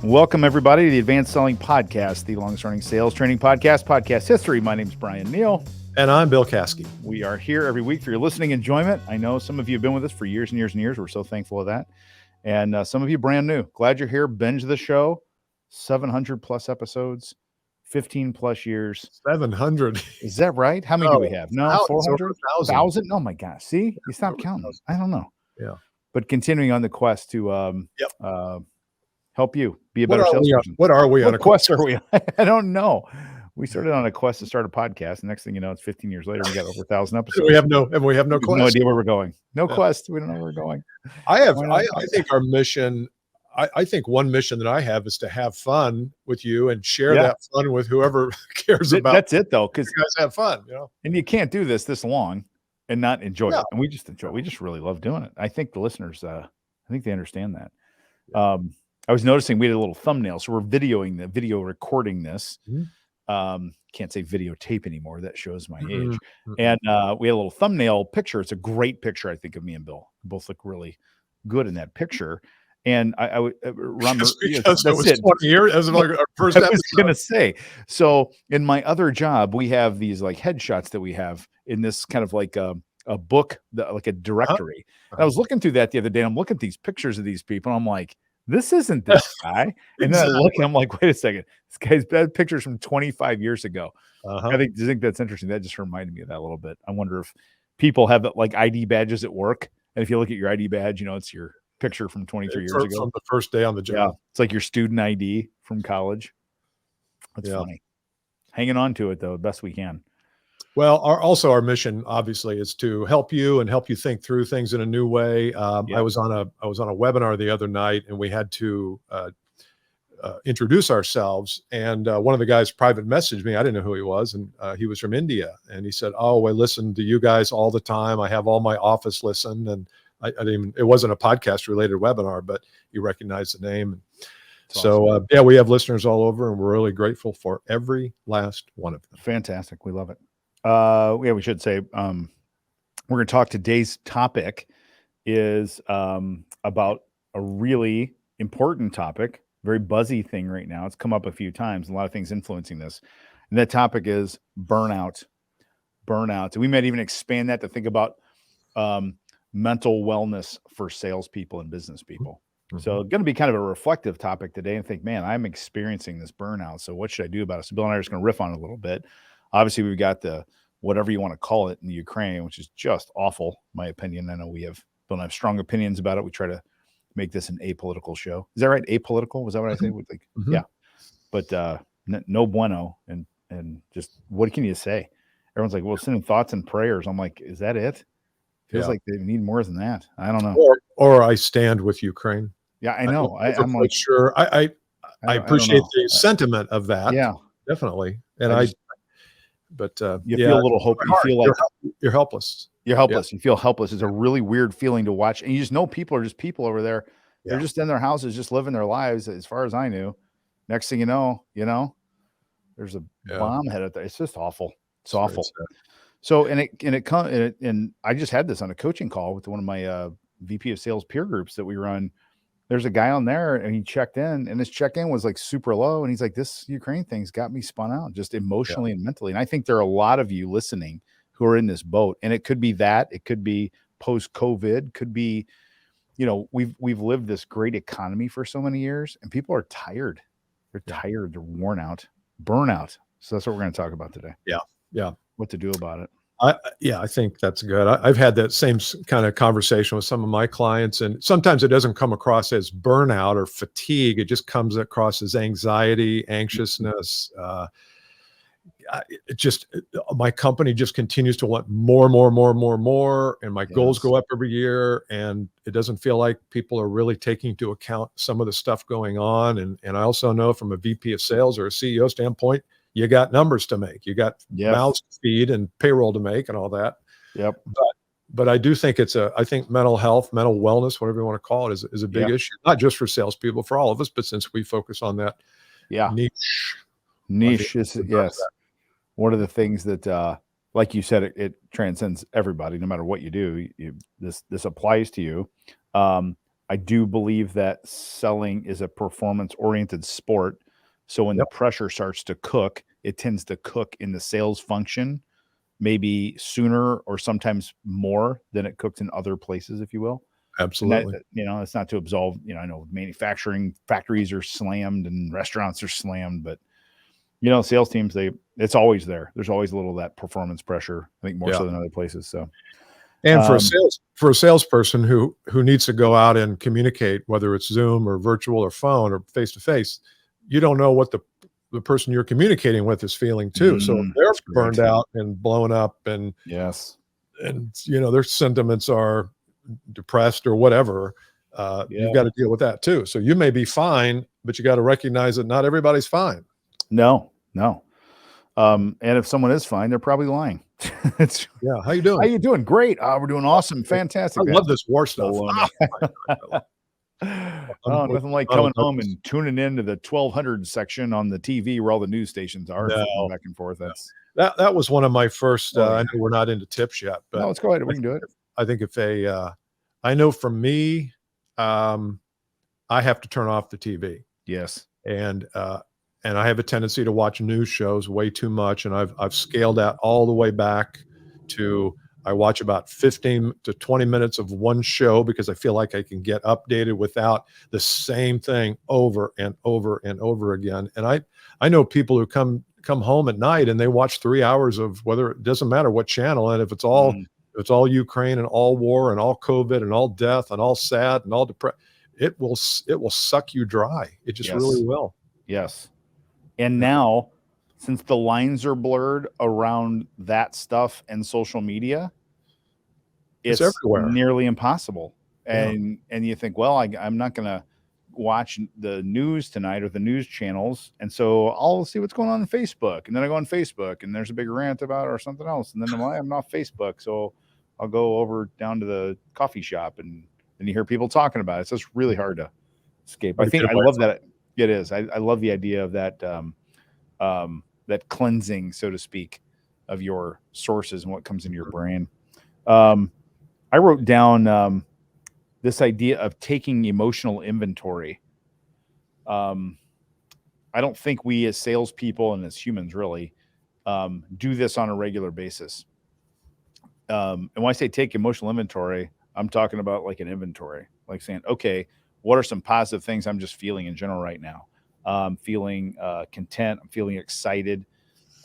Welcome, everybody, to the Advanced Selling Podcast, the longest-running sales training podcast history. My name is Bryan Neal. And I'm Bill Caskey. We are here every week for your listening enjoyment. I know some of you have been with us for years and years and years. We're so thankful of that. And some of you brand new. Glad you're here. Binge the show. 700 plus episodes, 15 plus years. 700. Is that right? How many do we have? No, 400? 1,000? Oh, my gosh. See? You stopped counting. I don't know. Yeah. But continuing on the quest to help you be a better What salesperson. What are we on What a quest are we on? I don't know. We started on a quest to start a podcast. The next thing you know, it's 15 years later. We got over 1,000 episodes. We have no quest. No idea where we're going. No quest. We don't know where we're going. I think our mission, I think one mission that I have is to have fun with you and share that fun with whoever cares about. That's it, though, because you guys have fun, And you can't do this long and not enjoy it. And we just enjoy it. We just really love doing it. I think the listeners, I think they understand that. I was noticing we had a little thumbnail, so we're recording this. Can't say videotape anymore. That shows my age. And we had a little thumbnail picture. It's a great picture, I think, of me and Bill. We both look really good in that picture. And I would remember because it was 20 years as like our first episode. I was going to say. So in my other job, we have these like headshots that we have in this kind of like a book, like a directory. And I was looking through that the other day. And I'm looking at these pictures of these people. And I'm like, this isn't this guy. And then I look and I'm like, wait a second. This guy's bad pictures from 25 years ago. I think that's interesting. That just reminded me of that a little bit. I wonder if people have like ID badges at work. And if you look at your ID badge, it's your picture from 23 years ago. From the first day on the job. Yeah. It's like your student ID from college. That's funny. Hanging on to it, though, best we can. Well, our mission obviously is to help you and help you think through things in a new way. I was on a webinar the other night, and we had to introduce ourselves. And one of the guys private messaged me. I didn't know who he was, and he was from India. And he said, "Oh, I listen to you guys all the time. I have all my office listen." And I didn't even, it wasn't a podcast related webinar, but he recognized the name. That's so awesome. we have listeners all over, and we're really grateful for every last one of them. Fantastic. We love it. We should say, we're going to talk. Today's topic is about a really important topic, very buzzy thing right now. It's come up a few times, a lot of things influencing this. And that topic is burnout. And we might even expand that to think about mental wellness for salespeople and business people. So going to be kind of a reflective topic today, and think, man, I'm experiencing this burnout. So what should I do about it? So Bill and I are just going to riff on it a little bit. Obviously, we've got the whatever you want to call it in the Ukraine, which is just awful, in my opinion. I know Bill and I have strong opinions about it. We try to make this an apolitical show. Is that right? Apolitical? Was that what I said? Yeah. But no bueno. And just what can you say? Everyone's like, well, sending thoughts and prayers. I'm like, is that it? Feels like they need more than that. I don't know. Or I stand with Ukraine. Yeah, I know. I'm like, sure. I appreciate the sentiment of that. Yeah, definitely. And but you feel a little hope. You feel like you're helpless. You're helpless. You feel helpless. It's a really weird feeling to watch. And you just know people are just people over there. Yeah. They're just in their houses, just living their lives. As far as I knew, next thing you know, there's a bomb headed there. It's just awful. It's awful. So, and I just had this on a coaching call with one of my VP of sales peer groups that we run. There's a guy on there, and he checked in, and his check-in was like super low. And he's like, this Ukraine thing's got me spun out just emotionally and mentally. And I think there are a lot of you listening who are in this boat, and it could be that, it could be post-COVID, could be, we've lived this great economy for so many years, and people are tired. They're tired. They're worn out, burnout. So that's what we're going to talk about today. Yeah. What to do about it. I think that's good. I've had that same kind of conversation with some of my clients, and sometimes it doesn't come across as burnout or fatigue. It just comes across as anxiety, anxiousness. My company just continues to want more, and my goals go up every year, and it doesn't feel like people are really taking into account some of the stuff going on. And I also know from a VP of sales or a CEO standpoint, you got numbers to make, you got mouths to feed and payroll to make and all that. Yep. But I do think I think mental health, mental wellness, whatever you want to call it, is a big issue, not just for salespeople, for all of us, but since we focus on that niche is, one of the things that, like you said, it transcends everybody, no matter what you do. This applies to you. I do believe that selling is a performance-oriented sport. So when the Yep. pressure starts to cook, it tends to cook in the sales function maybe sooner or sometimes more than it cooks in other places, if you will. And that, Absolutely. it's not to absolve, I know manufacturing factories are slammed and restaurants are slammed, but sales teams, it's always there. There's always a little of that performance pressure, I think more Yeah. so than other places. So, And for a salesperson who needs to go out and communicate, whether it's Zoom or virtual or phone or face to face, you don't know what the person you're communicating with is feeling too. So if they're that's burned correct. out and blown up and Yes. their sentiments are depressed or whatever, you've got to deal with that too. So you may be fine, but you got to recognize that not everybody's fine. No. And if someone is fine, they're probably lying. It's Yeah. How you how doing? you doing? Great. We're doing awesome. I Fantastic. love this war stuff. Baloney. Oh, nothing like coming home and tuning into the 1200 section on the TV where all the news stations are, flipping back and forth. That was one of my first. Oh, yeah. I know we're not into tips yet, but No, let's go ahead. We can do it. I think if I know for me, I have to turn off the TV. Yes. And I have a tendency to watch news shows way too much, and I've scaled that all the way back to I watch about 15 to 20 minutes of one show because I feel like I can get updated without the same thing over and over and over again. And I know people who come home at night and they watch 3 hours of whether it doesn't matter what channel, and if it's all Ukraine and all war and all COVID and all death and all sad and all depressed, it will suck you dry. It just really will. Yes. And now, since the lines are blurred around that stuff and social media, it's everywhere. Nearly impossible. And you think, well, I'm not going to watch the news tonight or the news channels, and so I'll see what's going on Facebook. And then I go on Facebook, and there's a big rant about or something else. And then I'm off Facebook, so I'll go over down to the coffee shop, and then you hear people talking about it. So it's really hard to escape. I love that. It is. I love the idea of that that cleansing, so to speak, of your sources and what comes into your brain. I wrote down this idea of taking emotional inventory. I don't think we as salespeople and as humans really do this on a regular basis. And when I say take emotional inventory, I'm talking about like an inventory, like saying, okay, what are some positive things I'm just feeling in general right now? I'm feeling content. I'm feeling excited.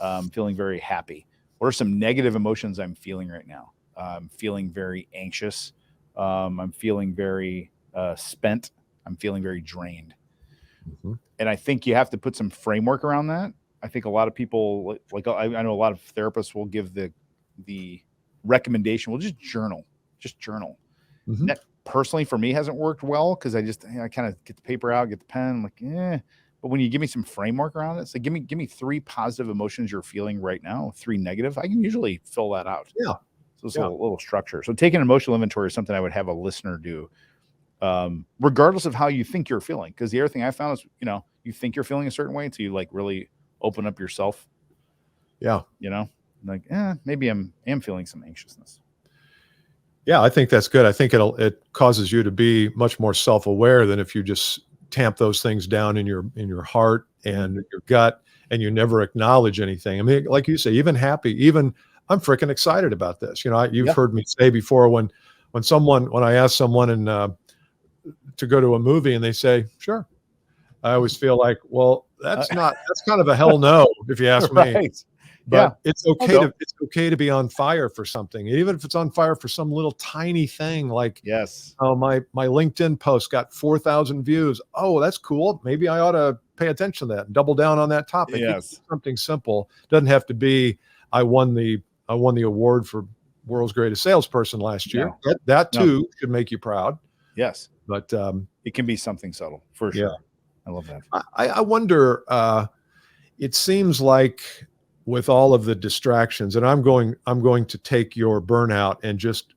I'm feeling very happy. What are some negative emotions I'm feeling right now? I'm feeling very anxious. I'm feeling very spent. I'm feeling very drained. Mm-hmm. And I think you have to put some framework around that. I think a lot of people, like I know a lot of therapists will give the recommendation, well, just journal. Mm-hmm. That personally for me hasn't worked well because I kind of get the paper out, get the pen, I'm like, But when you give me some framework around it, so give me 3 positive emotions you're feeling right now, 3 negative, I can usually fill that out. Yeah. So it's a little structure. So taking emotional inventory is something I would have a listener do, regardless of how you think you're feeling. Because the other thing I found is, you think you're feeling a certain way until you like really open up yourself. Yeah. Like, maybe I am feeling some anxiousness. Yeah, I think that's good. I think it causes you to be much more self-aware than if you just tamp those things down in your heart and your gut and you never acknowledge anything. I mean, like you say, even happy, even I'm freaking excited about this. You've heard me say before when I ask someone to go to a movie and they say, sure. I always feel like, well, that's kind of a hell no, if you ask me. Right. But it's okay to be on fire for something, even if it's on fire for some little tiny thing. Like, oh, my LinkedIn post got 4,000 views. Oh, that's cool. Maybe I ought to pay attention to that and double down on that topic. Yes, something simple. Doesn't have to be. I won the award for world's greatest salesperson last year. That too should make you proud. Yes, but it can be something subtle for sure. Yeah. I love that. I wonder. It seems like, with all of the distractions, and I'm going to take your burnout and just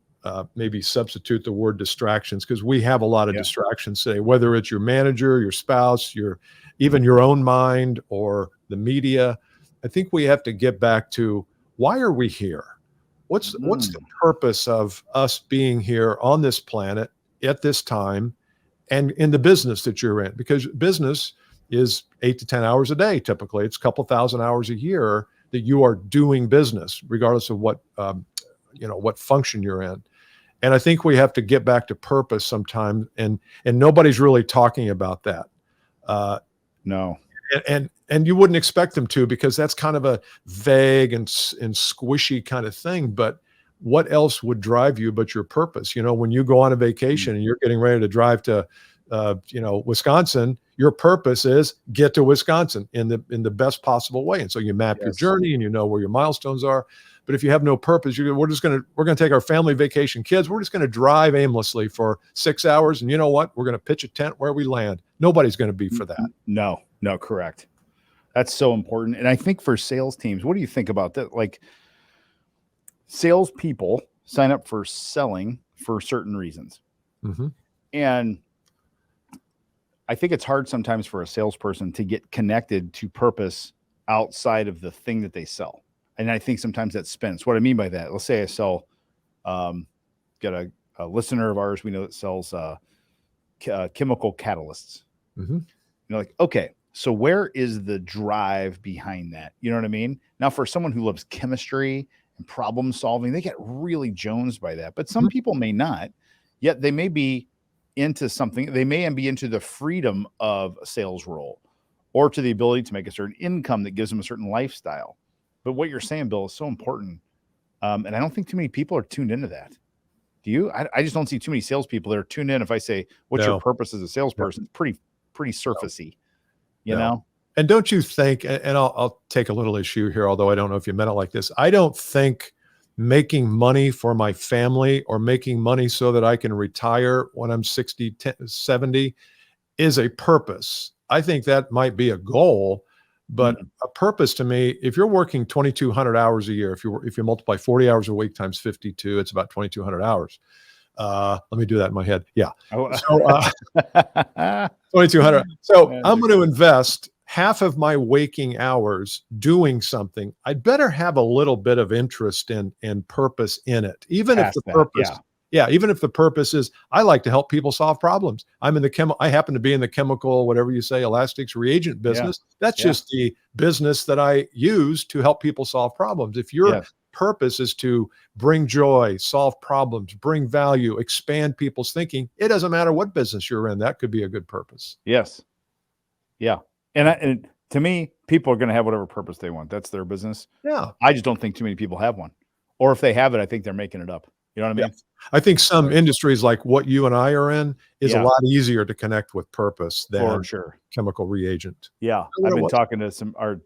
maybe substitute the word distractions, because we have a lot of distractions today, whether it's your manager, your spouse, even your own mind or the media. I think we have to get back to, why are we here? What's the purpose of us being here on this planet at this time? and in the business that you're in, because business is 8 to 10 hours a day. Typically, it's a couple thousand hours a year that you are doing business, regardless of what, what function you're in. And I think we have to get back to purpose sometime. And nobody's really talking about that. No. And you wouldn't expect them to, because that's kind of a vague and squishy kind of thing. But what else would drive you but your purpose? When you go on a vacation and you're getting ready to drive to, Wisconsin, your purpose is get to Wisconsin in the best possible way. And so you map your journey and you know where your milestones are. But if you have no purpose, we're going to take our family vacation kids. We're just going to drive aimlessly for 6 hours. And you know what? We're going to pitch a tent where we land. Nobody's going to be for that. No, correct. That's so important. And I think for sales teams, what do you think about that? Like, salespeople sign up for selling for certain reasons. Mm-hmm. And I think it's hard sometimes for a salesperson to get connected to purpose outside of the thing that they sell. And I think sometimes that spins. What I mean by that, let's say I sell, got a listener of ours we know that sells chemical catalysts. Mm-hmm. Like, okay, so where is the drive behind that? You know what I mean? Now, for someone who loves chemistry and problem solving, they get really jonesed by that. But some people may not, yet they may be into something. They may be into the freedom of a sales role, or to the ability to make a certain income that gives them a certain lifestyle. But what you're saying, Bill, is so important. And I don't think too many people are tuned into that. Do you? I just don't see too many salespeople that are tuned in. If I say, what's your purpose as a salesperson? It's pretty surfacey, you know? And don't you think, and I'll take a little issue here, although I don't know if you meant it like this. I don't think making money for my family or making money so that I can retire when I'm 60, 70 is a purpose. I think that might be a goal, but a purpose to me, if you're working 2,200 hours a year, if you multiply 40 hours a week times 52, it's about 2,200 hours. Let me do that in my head. Yeah. So 2,200. So I'm going to invest half of my waking hours doing something. I'd better have a little bit of interest and purpose in it, even if the purpose. Yeah, even if the purpose is, I like to help people solve problems. I happen to be in the chemical, whatever you say, elastics reagent business. That's just the business that I use to help people solve problems. If your purpose is to bring joy, solve problems, bring value, expand people's thinking, it doesn't matter what business you're in. That could be a good purpose. Yes. Yeah. And to me, people are going to have whatever purpose they want. That's their business. Yeah. I just don't think too many people have one. Or if they have it, I think they're making it up. You know what I mean? I think some industries like what you and I are in is a lot easier to connect with purpose than chemical reagent. Yeah. I've been talking to some our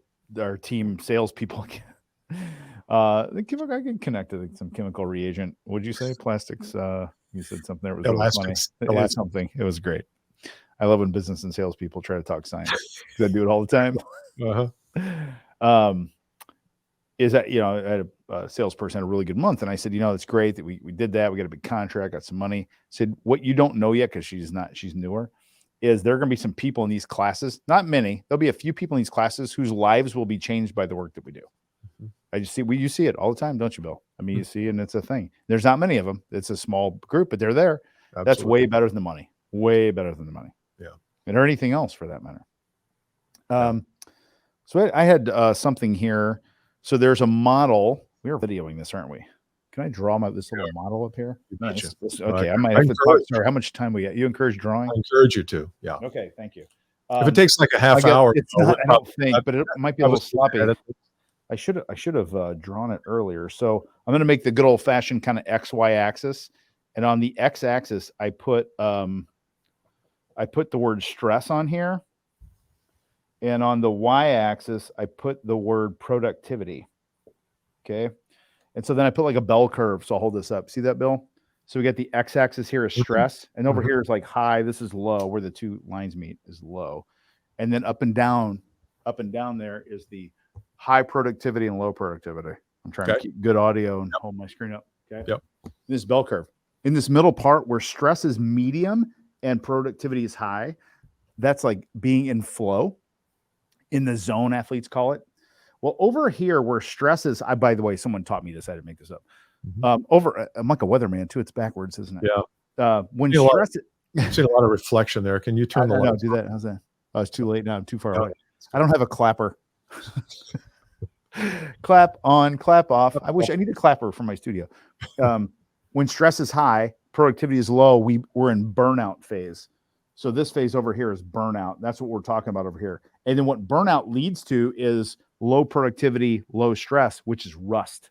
team salespeople. I can connect to some chemical reagent. What'd you say? Plastics. You said something that was elastics. Really funny. Something. It was great. I love when business and salespeople try to talk science because I do it all the time. Is that, I had a salesperson had a really good month. And I said, it's great that we did that. We got a big contract, got some money. I said, what you don't know yet, because she's newer, is there are going to be some people in these classes, not many. There'll be a few people in these classes whose lives will be changed by the work that we do. I just see, you see it all the time, don't you, Bill? I mean, you see, and it's a thing. There's not many of them. It's a small group, but they're there. Absolutely. That's way better than the money. Way better than the money. Yeah. And or anything else for that matter. So I had something here. So there's a model. We are videoing this, aren't we? Can I draw this little model up here? Okay, I might have to talk. Sorry, how much time we got? You encourage drawing? I encourage you to. Yeah. Okay, thank you. If it takes like a half hour, it's not. I don't think, but it might be a little sloppy. I should have drawn it earlier. So I'm going to make the good old fashioned kind of XY axis, and on the X axis, I put the word stress on here. And on the y-axis, I put the word productivity. Okay. And so then I put like a bell curve. So I'll hold this up. See that, Bill? So we got the x-axis here is stress. And over here is like high. This is low, where the two lines meet is low. And then up and down there is the high productivity and low productivity. I'm trying to keep good audio and hold my screen up. Okay. Yep. This bell curve. In this middle part where stress is medium and productivity is high, that's like being in flow. In the zone, athletes call it. Well, over here where stress is, by the way, someone taught me this. I didn't make this up. I'm like a weatherman too. It's backwards, isn't it? Yeah. When I've seen a lot of reflection there. Can you turn the No, lights do off? that. How's that? Oh, it's too late now. I'm too far Oh, away. I don't have a clapper. Clap on, clap off. I wish I need a clapper for my studio. When stress is high, productivity is low, we're in burnout phase. So this phase over here is burnout. That's what we're talking about over here. And then what burnout leads to is low productivity, low stress, which is rust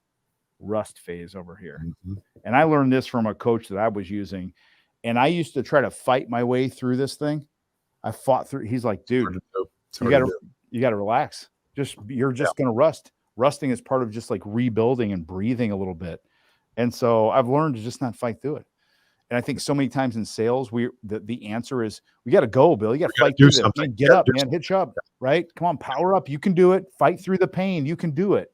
phase over here. Mhm. And I learned this from a coach that I was using. And I used to try to fight my way through this thing. I fought through. He's like, dude, you gotta relax. You're just gonna rust. Rusting is part of just like rebuilding and breathing a little bit. And so I've learned to just not fight through it. And I think so many times in sales, the answer is we got to go, Bill. You got to fight through this. Man, get up, man. Hitch up, right? Come on, power up. You can do it. Fight through the pain. You can do it.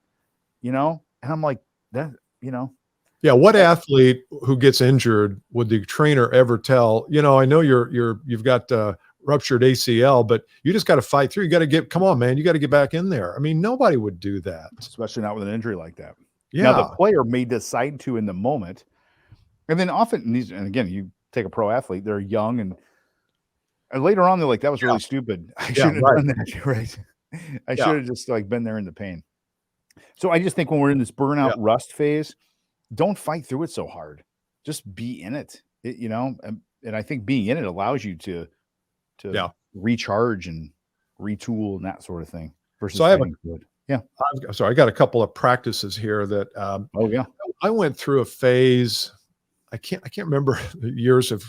And I'm like that. Yeah. What athlete who gets injured would the trainer ever tell? I know you've got ruptured ACL, but you just got to fight through. You got to come on, man. You got to get back in there. I mean, nobody would do that, especially not with an injury like that. Yeah. Now the player may decide to in the moment. And then often, and again, you take a pro athlete, they're young, and later on, they're like, that was really stupid. I shouldn't have done that, right? I should have just been there in the pain. So I just think when we're in this burnout rust phase, don't fight through it so hard. Just be in it, and I think being in it allows you to recharge and retool and that sort of thing. Versus I got a couple of practices here that I went through a phase. I can't remember. The years of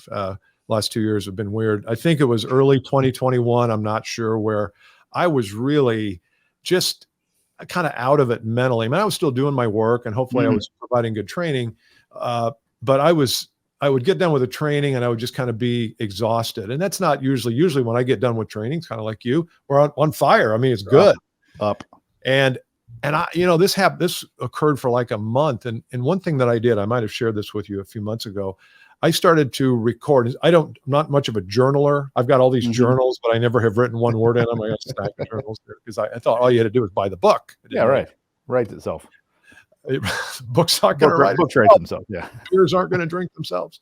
last 2 years have been weird. I think it was early 2021. I'm not sure, where I was really just kind of out of it mentally. I mean, I was still doing my work and hopefully I was providing good training. But I would get done with the training and I would just kind of be exhausted. And that's not usually when I get done with training, it's kind of like you, we're on fire. I mean, it's good. Up. And I, this occurred for like a month. And one thing that I did, I might have shared this with you a few months ago. I started to record. I'm not much of a journaler. I've got all these journals, but I never have written one word in them. I got a stack of journals there because I thought all you had to do was buy the book. Write itself. Books aren't going to write. Books write themselves. Yeah. Computers aren't going to drink themselves.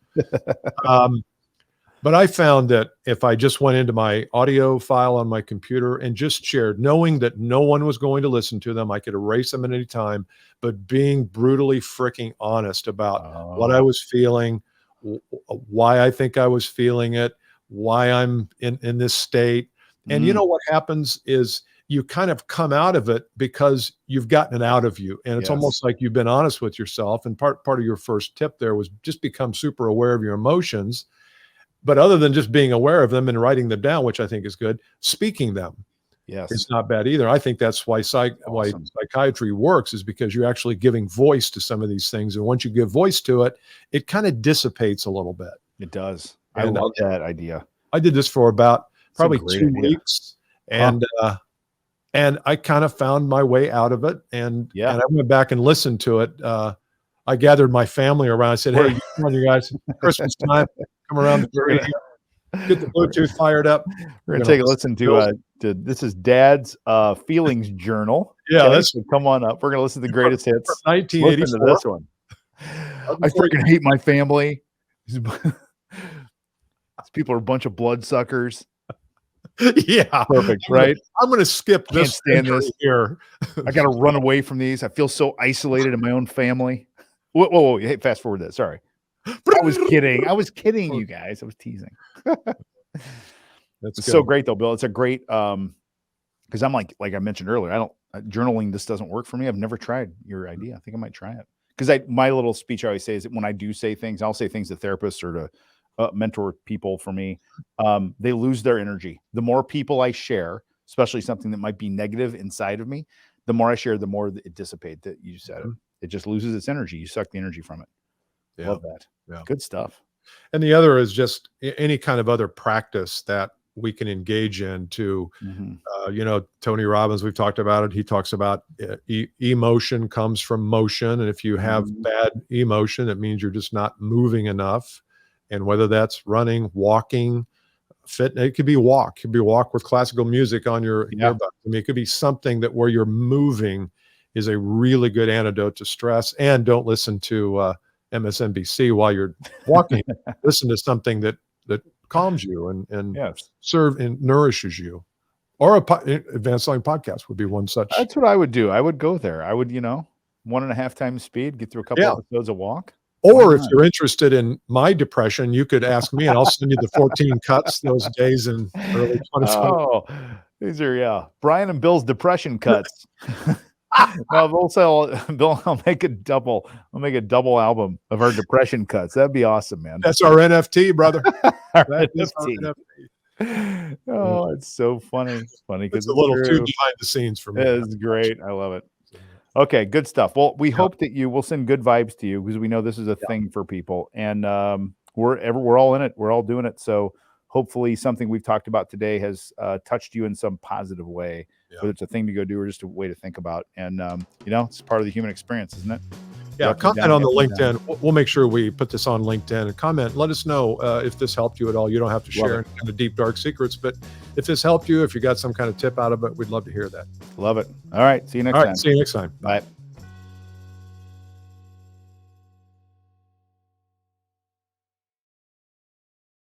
But I found that if I just went into my audio file on my computer and just shared, knowing that no one was going to listen to them, I could erase them at any time, but being brutally freaking honest about what I was feeling, why I think I was feeling it, why I'm in this state. And what happens is you kind of come out of it because you've gotten it out of you. And it's almost like you've been honest with yourself. And part of your first tip there was just become super aware of your emotions. But other than just being aware of them and writing them down, which I think is good, speaking them it's not bad either. I think that's why why psychiatry works, is because you're actually giving voice to some of these things. And once you give voice to it, it kind of dissipates a little bit. It does. I love that idea. I did this for about probably 2 weeks. And I kind of found my way out of it. And I went back and listened to it. I gathered my family around. I said, hey, come on, you guys, Christmas time. Come around the tree, get the Bluetooth fired up. We're going to take a listen to this is Dad's feelings journal. Yeah, so come on up. We're going to listen to the greatest hits. 1984. Listen to this one. I freaking hate my family. These people are a bunch of bloodsuckers. Yeah, perfect, right? I'm going to skip this. Can't stand this here. I got to run away from these. I feel so isolated in my own family. Whoa. Hey, fast forward that. Sorry. I was kidding, you guys. I was teasing. It's so great though, Bill. It's a great because I'm like I mentioned earlier, journaling, this doesn't work for me. I've never tried your idea. I think I might try it. Because my little speech I always say is that when I do say things, I'll say things to therapists or to mentor people for me. They lose their energy. The more people I share, especially something that might be negative inside of me, the more I share, the more it dissipates. That you said it just loses its energy. You suck the energy from it. Yeah. Love that. Yeah. Good stuff. And the other is just any kind of other practice that we can engage in to, Tony Robbins, we've talked about it. He talks about emotion comes from motion. And if you have bad emotion, it means you're just not moving enough. And whether that's running, walking, it could be walk. It could be walk with classical music on your earbuds. I mean, it could be something that where you're moving is a really good antidote to stress. And don't listen to MSNBC while you're walking. Listen to something that calms you and Yes. serve and nourishes you. Or advanced selling podcast would be one such. That's what I would do. I would go there. I would, 1.5 times speed, get through a couple episodes of walk. Or if you're interested in my depression, you could ask me and I'll send you the 14 cuts those days in early 2020. Oh, these are, Bryan and Bill's depression cuts. No, Bill, I'll make a double album of our depression cuts. That'd be awesome, man. That's our NFT, brother. That is our NFT. Oh, it's so funny. It's funny because it's a little too behind the scenes for me. It's great. I love it. Okay, good stuff. Well, we hope that we'll send good vibes to you because we know this is a thing for people, and we're all in it. We're all doing it. So hopefully, something we've talked about today has touched you in some positive way. Whether it's a thing to go do or just a way to think about, and it's part of the human experience, isn't it? Yeah, comment on the LinkedIn. We'll make sure we put this on LinkedIn and comment. Let us know if this helped you at all. You don't have to share any kind of deep, dark secrets, but if this helped you, if you got some kind of tip out of it, we'd love to hear that. Love it. All right. See you next time. See you next time. Bye.